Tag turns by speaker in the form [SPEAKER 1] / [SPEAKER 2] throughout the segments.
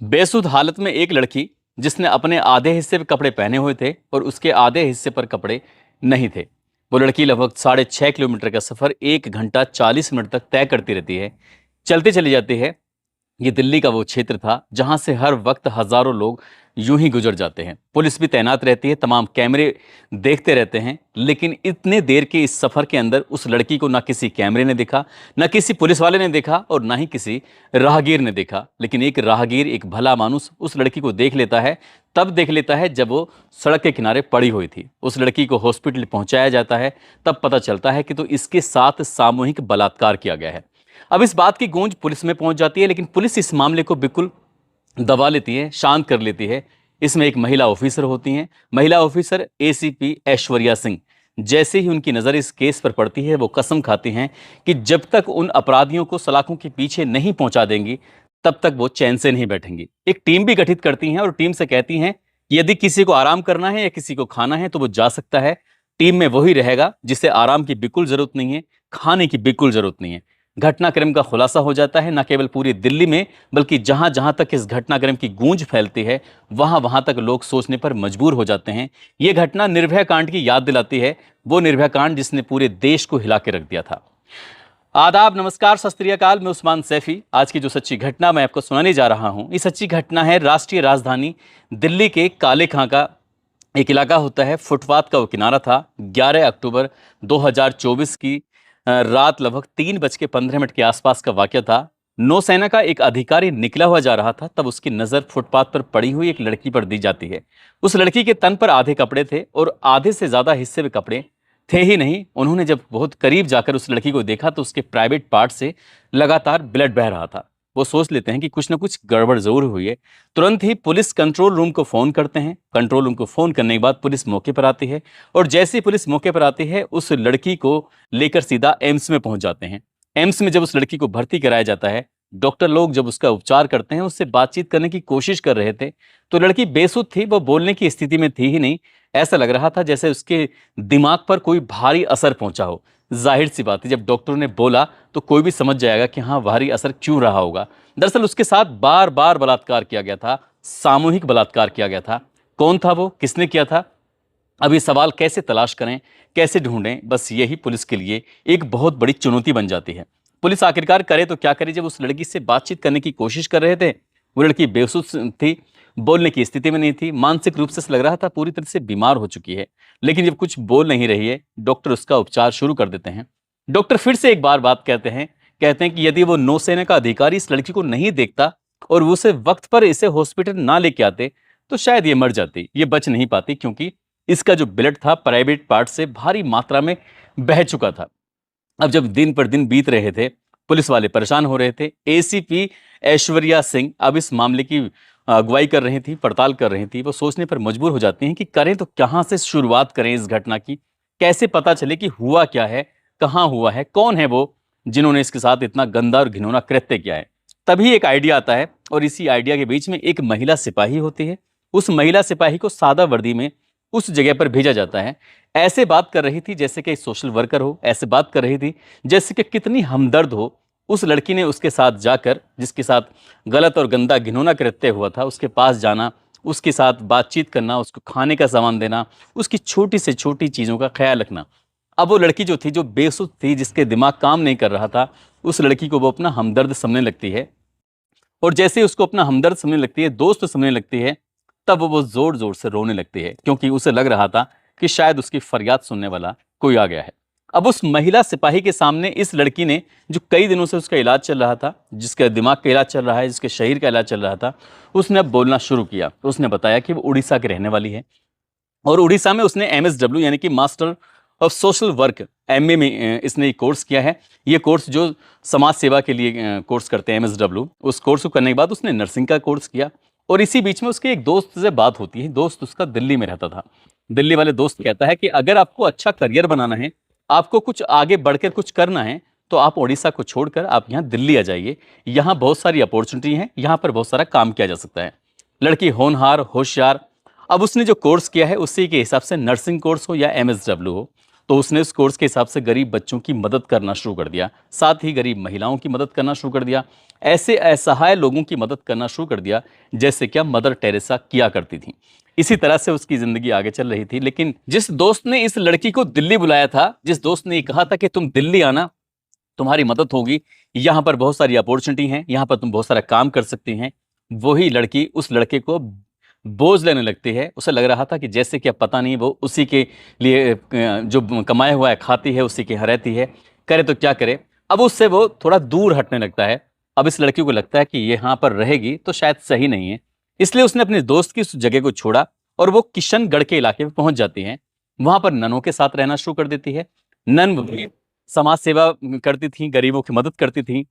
[SPEAKER 1] बेसुध हालत में एक लड़की जिसने अपने आधे हिस्से पे कपड़े पहने हुए थे और उसके आधे हिस्से पर कपड़े नहीं थे। वो लड़की लगभग 6.5 किलोमीटर का सफर 1 घंटा 40 मिनट तक तय करती रहती है, चलती चली जाती है। ये दिल्ली का वो क्षेत्र था जहां से हर वक्त हजारों लोग यूं ही गुजर जाते हैं। पुलिस भी तैनात रहती है, तमाम कैमरे देखते रहते हैं, लेकिन इतने देर के इस सफर के अंदर उस लड़की को ना किसी कैमरे ने देखा, ना किसी पुलिस वाले ने देखा और ना ही किसी राहगीर ने देखा। लेकिन एक राहगीर, एक भला मानुस उस लड़की को देख लेता है। तब देख लेता है जब वो सड़क के किनारे पड़ी हुई थी। उस लड़की को हॉस्पिटल पहुंचाया जाता है। तब पता चलता है कि तो इसके साथ सामूहिक बलात्कार किया गया है। अब इस बात की गूंज पुलिस में पहुंच जाती है, लेकिन पुलिस इस मामले को बिल्कुल दबा लेती है, शांत कर लेती है। इसमें एक महिला ऑफिसर होती हैं, महिला ऑफिसर एसीपी ऐश्वर्या सिंह। जैसे ही उनकी नज़र इस केस पर पड़ती है, वो कसम खाती हैं कि जब तक उन अपराधियों को सलाखों के पीछे नहीं पहुंचा देंगी, तब तक वो चैन से नहीं बैठेंगी। एक टीम भी गठित करती हैं और टीम से कहती हैं कि यदि किसी को आराम करना है या किसी को खाना है तो वो जा सकता है। टीम में वही रहेगा जिसे आराम की बिल्कुल जरूरत नहीं है, खाने की बिल्कुल जरूरत नहीं है। घटनाक्रम का खुलासा हो जाता है, न केवल पूरी दिल्ली में बल्कि जहां जहां तक इस घटनाक्रम की गूंज फैलती है, वहां वहां तक लोग सोचने पर मजबूर हो जाते हैं। यह घटना निर्भया कांड की याद दिलाती है, वो निर्भया कांड जिसने पूरे देश को हिला के रख दिया था। आदाब, नमस्कार, सत श्री अकाल। मैं उस्मान सैफी। आज की जो सच्ची घटना मैं आपको सुनाने जा रहा हूं, ये सच्ची घटना है राष्ट्रीय राजधानी दिल्ली के काले खां का एक इलाका होता है। फुटपाथ का वो किनारा था। 11 अक्टूबर 2024 की रात लगभग 3:15 के आसपास का वाकया था। नौसेना का एक अधिकारी निकला हुआ जा रहा था, तब उसकी नजर फुटपाथ पर पड़ी हुई एक लड़की पर दी जाती है। उस लड़की के तन पर आधे कपड़े थे और आधे से ज्यादा हिस्से में कपड़े थे ही नहीं। उन्होंने जब बहुत करीब जाकर उस लड़की को देखा तो उसके प्राइवेट पार्ट से लगातार ब्लड बह रहा था। वो सोच लेते हैं कि कुछ ना कुछ गड़बड़ जरूर हुई है। तुरंत ही पुलिस कंट्रोल रूम को फोन करते हैं। कंट्रोल रूम को फोन करने के बाद पुलिस मौके पर आती है और जैसे ही पुलिस मौके पर आती है, उस लड़की को लेकर सीधा एम्स में पहुंच जाते हैं। एम्स में जब उस लड़की को भर्ती कराया जाता है, डॉक्टर लोग जब उसका उपचार करते हैं, उससे बातचीत करने की कोशिश कर रहे थे, तो लड़की बेसुध थी, वो बोलने की स्थिति में थी ही नहीं। ऐसा लग रहा था जैसे उसके दिमाग पर कोई भारी असर पहुंचा हो। जाहिर सी बात है, जब डॉक्टरों ने बोला तो कोई भी समझ जाएगा कि हाँ, भारी असर क्यों रहा होगा। दरअसल उसके साथ बार बार बलात्कार किया गया था, सामूहिक बलात्कार किया गया था। कौन था वो, किसने किया था? अब ये सवाल कैसे तलाश करें, कैसे ढूंढें, बस यही पुलिस के लिए एक बहुत बड़ी चुनौती बन जाती है। पुलिस आखिरकार करे तो क्या करे। जब उस लड़की से बातचीत करने की कोशिश कर रहे थे, वो लड़की बेहोश थी, बोलने की स्थिति में नहीं थी, मानसिक रूप से लग रहा था पूरी तरह से बीमार हो चुकी है। लेकिन जब कुछ बोल नहीं रही है, डॉक्टर उसका उपचार शुरू कर देते हैं। डॉक्टर फिर से एक बार बात कहते हैं कि यदि वो नौसेना का अधिकारी इस लड़की को नहीं देखता और वो उसे वक्त पर इसे हॉस्पिटल ना लेके आते, तो शायद ये मर जाती, ये बच नहीं पाती, क्योंकि इसका जो ब्लड था प्राइवेट पार्ट से भारी मात्रा में बह चुका था। अब जब दिन पर दिन बीत रहे थे, पुलिस वाले परेशान हो रहे थे। एसीपी ऐश्वर्या सिंह अब इस मामले की अगुवाई कर रही थी, पड़ताल कर रही थी। वो सोचने पर मजबूर हो जाती हैं कि करें तो कहां से शुरुआत करें इस घटना की, कैसे पता चले कि हुआ क्या है, कहां हुआ है, कौन है वो जिन्होंने इसके साथ इतना गंदा और घिनौना कृत्य किया है। तभी एक आइडिया आता है और इसी आइडिया के बीच में एक महिला सिपाही होती है। उस महिला सिपाही को सादा वर्दी में उस जगह पर भेजा जाता है। ऐसे बात कर रही थी जैसे कि सोशल वर्कर हो, ऐसे बात कर रही थी जैसे कि कितनी हमदर्द हो। उस लड़की ने उसके साथ जाकर, जिसके साथ गलत और गंदा घिनौना कृत्य हुआ था, उसके पास जाना, उसके साथ बातचीत करना, उसको खाने का सामान देना, उसकी छोटी से छोटी चीज़ों का ख्याल रखना। अब वो लड़की जो थी, जो बेसुध थी, जिसके दिमाग काम नहीं कर रहा था, उस लड़की को वो अपना हमदर्द समझने लगती है। और जैसे ही उसको अपना हमदर्द समझने लगती है, दोस्त समझने लगती है, तब वो जोर जोर से रोने लगती है, क्योंकि उसे लग रहा था कि शायद उसकी फरियाद सुनने वाला कोई आ गया है। अब उस महिला सिपाही के सामने इस लड़की ने, जो कई दिनों से उसका इलाज चल रहा था, जिसके दिमाग का इलाज चल रहा है, जिसके शरीर का इलाज चल रहा था, उसने अब बोलना शुरू किया। उसने बताया कि वो उड़ीसा की रहने वाली है और उड़ीसा में उसने MSW यानी कि master of social work, MA में इसने कोर्स किया है। ये कोर्स जो समाज सेवा के लिए कोर्स करते हैं MSW, उस कोर्स को करने के बाद उसने नर्सिंग का कोर्स किया। और इसी बीच में उसके एक दोस्त से बात होती है। दोस्त उसका दिल्ली में रहता था। दिल्ली वाले दोस्त कहता है कि अगर आपको अच्छा करियर बनाना है, आपको कुछ आगे बढ़कर कुछ करना है, तो आप उड़ीसा को छोड़कर आप यहाँ दिल्ली आ जाइए। यहाँ बहुत सारी अपॉर्चुनिटी है, यहाँ पर बहुत सारा काम किया जा सकता है। लड़की होनहार, होशियार। अब उसने जो कोर्स किया है उसी के हिसाब से, नर्सिंग कोर्स हो या MSW हो, तो उसने उस कोर्स के हिसाब से गरीब बच्चों की मदद करना शुरू कर दिया, साथ ही गरीब महिलाओं की मदद करना शुरू कर दिया, ऐसे असहाय लोगों की मदद करना शुरू कर दिया जैसे क्या मदर टेरेसा किया करती थी। इसी तरह से उसकी जिंदगी आगे चल रही थी। लेकिन जिस दोस्त ने इस लड़की को दिल्ली बुलाया था, जिस दोस्त ने ये कहा था कि तुम दिल्ली आना, तुम्हारी मदद होगी, यहाँ पर बहुत सारी अपॉर्चुनिटी हैं, यहाँ पर तुम बहुत सारा काम कर सकती हैं, वही लड़की उस लड़के को बोझ लेने लगती है। उसे लग रहा था कि जैसे कि अब पता नहीं वो उसी के लिए जो कमाया हुआ है खाती है, उसी के यहाँ रहती है, करे तो क्या करे। अब उससे वो थोड़ा दूर हटने लगता है। अब इस लड़की को लगता है कि ये यहाँ पर रहेगी तो शायद सही नहीं है, इसलिए उसने अपने दोस्त की उस जगह को छोड़ा और वो किशनगढ़ के इलाके में पहुंच जाती है। वहां पर ननों के साथ रहना शुरू कर देती है। नन भी समाज सेवा करती थी, गरीबों की मदद करती थी,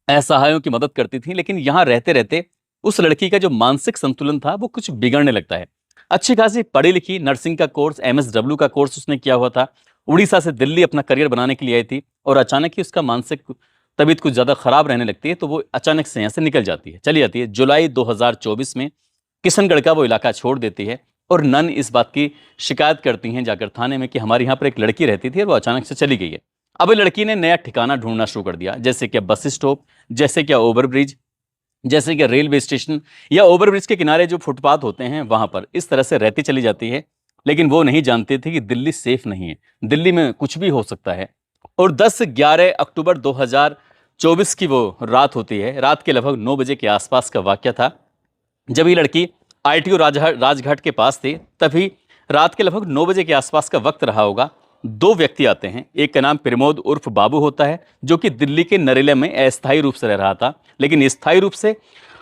[SPEAKER 1] असहायों की मदद करती थी। लेकिन यहाँ रहते रहते उस लड़की का जो मानसिक संतुलन था वो कुछ बिगड़ने लगता है। अच्छी खासी पढ़ी लिखी, नर्सिंग का कोर्स, MSW का कोर्स उसने किया हुआ था, उड़ीसा से दिल्ली अपना करियर बनाने के लिए आई थी, और अचानक ही उसका मानसिक तबीयत कुछ ज़्यादा खराब रहने लगती है, तो वो अचानक से यहाँ से निकल जाती है, चली जाती है। जुलाई 2024 में किशनगढ़ का वो इलाका छोड़ देती है और नन इस बात की शिकायत करती हैं जाकर थाने में कि हमारे यहाँ पर एक लड़की रहती थी और वो अचानक से चली गई है। अब लड़की ने नया ठिकाना ढूंढना शुरू कर दिया, जैसे कि बस स्टॉप, जैसे कि ओवरब्रिज, जैसे कि रेलवे स्टेशन, या ओवरब्रिज के किनारे जो फुटपाथ होते हैं वहां पर इस तरह से रहती चली जाती है। लेकिन वो नहीं जानती थी कि दिल्ली सेफ नहीं है, दिल्ली में कुछ भी हो सकता है। और 10-11 अक्टूबर 2024 की वो रात होती है। रात के लगभग 9 बजे के आसपास का वाक्य था, जब ये लड़की ITO राजघाट के पास थी। तभी रात के लगभग 9 बजे के आसपास का वक्त रहा होगा। दो व्यक्ति आते हैं, एक का नाम प्रमोद उर्फ बाबू होता है, जो कि दिल्ली के नरेला में अस्थायी रूप से रह रहा था, लेकिन स्थायी रूप से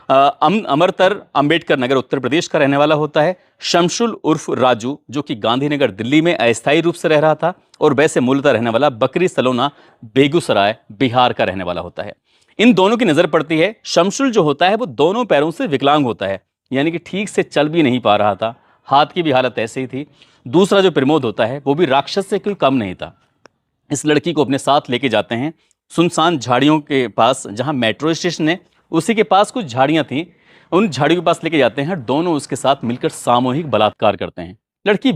[SPEAKER 1] अमरतर अंबेडकर नगर उत्तर प्रदेश का रहने वाला होता है। शमशुल उर्फ राजू, जो कि गांधीनगर दिल्ली में अस्थायी रूप से रह रहा था, और वैसे मूलतः रहने वाला बकरी सलोना बेगूसराय बिहार का रहने वाला होता है। इन दोनों की नजर पड़ती है। शमशुल जो होता है वो दोनों पैरों से विकलांग होता है, यानी कि ठीक से चल भी नहीं पा रहा था, हाथ की भी हालत ऐसे ही थी। दूसरा जो प्रमोद होता है वो भी राक्षस से कोई कम नहीं था। इस लड़की को अपने साथ लेके जाते हैं सुनसान झाड़ियों के पास, जहां मेट्रो स्टेशन है उसी के पास कुछ झाड़ियां थी, उन झाड़ियों के पास लेके जाते हैं। दोनों उसके साथ मिलकर सामूहिक बलात्कार करते हैं। लड़की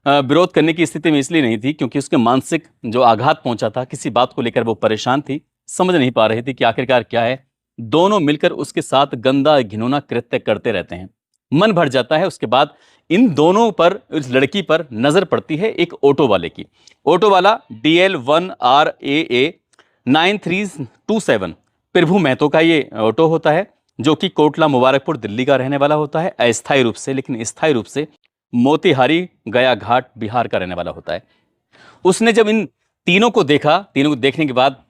[SPEAKER 1] विरोध करने की स्थिति में इसलिए नहीं थी क्योंकि उसके मानसिक जो आघात पहुंचा था, किसी बात को लेकर वो परेशान थी, समझ नहीं पा रही थी कि आखिरकार क्या है। दोनों मिलकर उसके साथ गंदा घिनौना कृत्य करते रहते हैं। मन भर जाता है। उसके बाद इन दोनों पर, इस लड़की पर नजर पड़ती है एक ऑटो वाले की। ऑटो वाला DL1RAA 9327 प्रभु महतो का ये ऑटो होता है, जो कि कोटला मुबारकपुर दिल्ली का रहने वाला होता है अस्थायी रूप से, लेकिन स्थायी रूप से मोतिहारी गया घाट बिहार का रहने वाला होता है। उसने जब इन तीनों को देखा, तीनों को देखने के बाद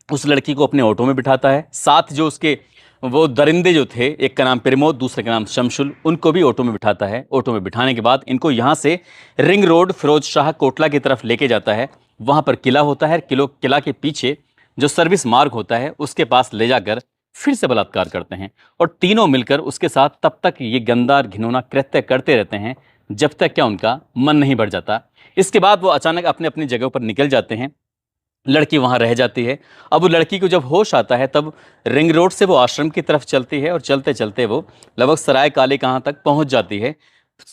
[SPEAKER 1] उस लड़की को अपने ऑटो में बिठाता है। साथ जो उसके वो दरिंदे जो थे, एक का नाम प्रमोद, दूसरे का नाम शमशुल, उनको भी ऑटो में बिठाता है। ऑटो में बिठाने के बाद इनको यहाँ से रिंग रोड फिरोज शाह कोटला की तरफ लेके जाता है। वहाँ पर किला होता है, किला के पीछे जो सर्विस मार्ग होता है उसके पास ले जाकर फिर से बलात्कार करते हैं, और तीनों मिलकर उसके साथ तब तक ये गंदा घिनौना कृत्य करते रहते हैं जब तक क्या उनका मन नहीं भर जाता। इसके बाद वो अचानक अपने अपनी जगह पर निकल जाते हैं। लड़की वहां रह जाती है। अब वो लड़की को जब होश आता है तब रिंग रोड से वो आश्रम की तरफ चलती है, और चलते चलते वो लगभग सराय काले कहाँ तक पहुंच जाती है।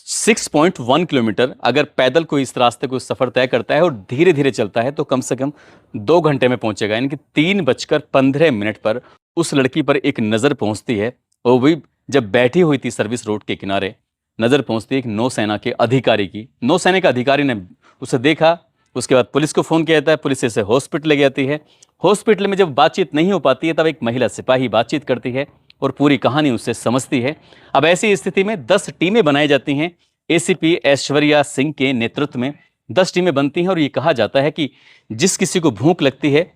[SPEAKER 1] 6.1 किलोमीटर अगर पैदल कोई इस रास्ते को सफर तय करता है और धीरे धीरे चलता है तो कम से कम 2 घंटे में पहुंचेगा। यानी कि 3:15 पर उस लड़की पर एक नज़र पहुंचती है। वो भी जब बैठी हुई थी सर्विस रोड के किनारे, नज़र पहुंचती है एक नौसेना के अधिकारी की। नौसेना के अधिकारी ने उसे देखा, उसके बाद पुलिस को फ़ोन किया जाता है, पुलिस इसे हॉस्पिटल ले जाती है। हॉस्पिटल में जब बातचीत नहीं हो पाती है तब एक महिला सिपाही बातचीत करती है और पूरी कहानी उससे समझती है। अब ऐसी स्थिति में 10 टीमें बनाई जाती हैं। ACP ऐश्वर्या सिंह के नेतृत्व में 10 टीमें बनती हैं, और ये कहा जाता है कि जिस किसी को भूख लगती है,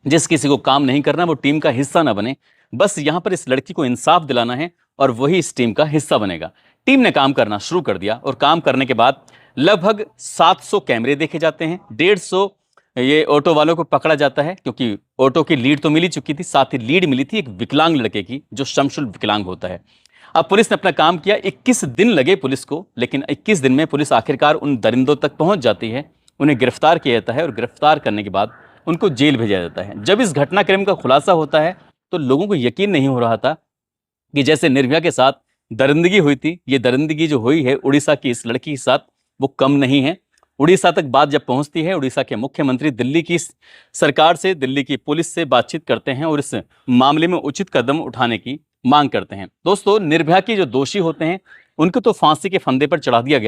[SPEAKER 1] जिस किसी को काम नहीं करना, वो टीम का हिस्सा ना बने। बस यहाँ पर इस लड़की को इंसाफ दिलाना है और वही इस टीम का हिस्सा बनेगा। टीम ने काम करना शुरू कर दिया, और काम करने के बाद लगभग 700 कैमरे देखे जाते हैं। 150 ये ऑटो वालों को पकड़ा जाता है, क्योंकि ऑटो की लीड तो मिल ही चुकी थी, साथ ही लीड मिली थी एक विकलांग लड़के की, जो शमशुल विकलांग होता है। अब पुलिस ने अपना काम किया। 21 दिन लगे पुलिस को, लेकिन 21 दिन में पुलिस आखिरकार उन दरिंदों तक पहुंच जाती है। उन्हें गिरफ्तार किया जाता है, और गिरफ्तार करने के बाद उनको जेल भेजा जाता है। जब इस घटनाक्रम का खुलासा होता है तो लोगों को यकीन नहीं हो रहा था कि जैसे निर्भया के साथ दरिंदगी हुई थी, ये दरिंदगी जो हुई है उड़ीसा की इस लड़की के साथ, वो कम नहीं है। उड़ीसा तक बात जब पहुंचती है, उड़ीसा के मुख्यमंत्री दिल्ली की सरकार से, दिल्ली की पुलिस से बातचीत करते हैं और इस मामले में उचित कदम उठाने की मांग करते हैं। दोस्तों, निर्भया के जो दोषी होते हैं उनको तो फांसी के फंदे पर चढ़ा दिया गया